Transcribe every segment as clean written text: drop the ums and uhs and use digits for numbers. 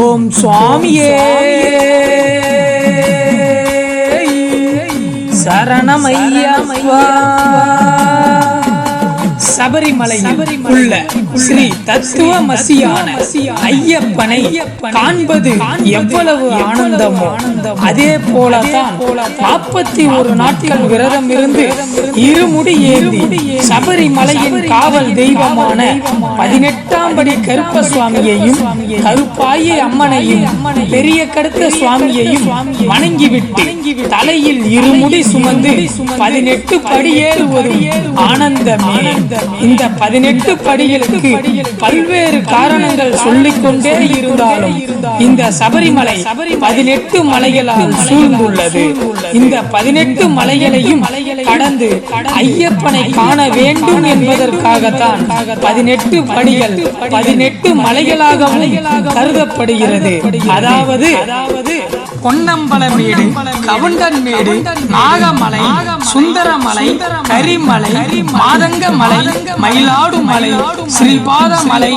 ஓம் சுவாமியே சரணமையப்பா. சபரிமலையில் உள்ள ஸ்ரீ தத்துவமசியான ஐயப்பனை காண்பது எவ்வளவு ஆனந்தமோ அதே போலதான் 41 நாட்கள் விரதம் இருந்து இருமுடி ஏந்தி சபரிமலையின் காவல் தெய்வமான 18ஆம் படி கருப்ப சுவாமியையும் கருப்பாய அம்மனையும் பெரிய கருத்த சுவாமியையும் வணங்கிவிட்டு தலையில் இருமுடி சுமந்து 18 படி ஏறுவதும் ஆனந்தமே. இந்த 18 படிகளுக்கு பல்வேறு காரணங்கள் சொல்லிக்கொண்டே இருந்தாலும் இந்த சபரிமலை 18 மலைகளால் சூழ்ந்துள்ளது. இந்த 18 மலைகளையும் கடந்து ஐயப்பனை காண வேண்டும் என்பதற்காகத்தான் 18 படிகள் 18 மலைகளாகவும் கருதப்படுகிறது. அதாவது பொன்னம்பலமேடு, கவுண்டன்மேடு, நாகமலை, சுந்தரமலை, கரிமலை, மாதங்கமலை, மயிலாடுமலை, ஸ்ரீபாதமலை,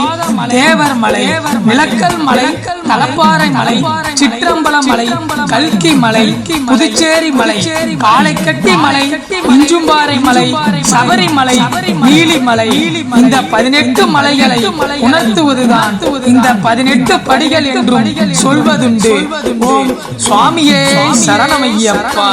தேவர்மலை, விளக்கல் மலை, தலப்பாறை மலை, சிற்றம்பலமலை, கல்கி மலை, புதுச்சேரி மலை, காளைக்கட்டி மலை, இஞ்சும்பாறை மலை, சபரிமலை, நீலிமலை, இந்த 18 மலைகளை உணர்த்துவதுதான் இந்த 18 படிகள் என்றும் சொல்வதுண்டு. ஓம் சுவாமியே சரணமையப்பா.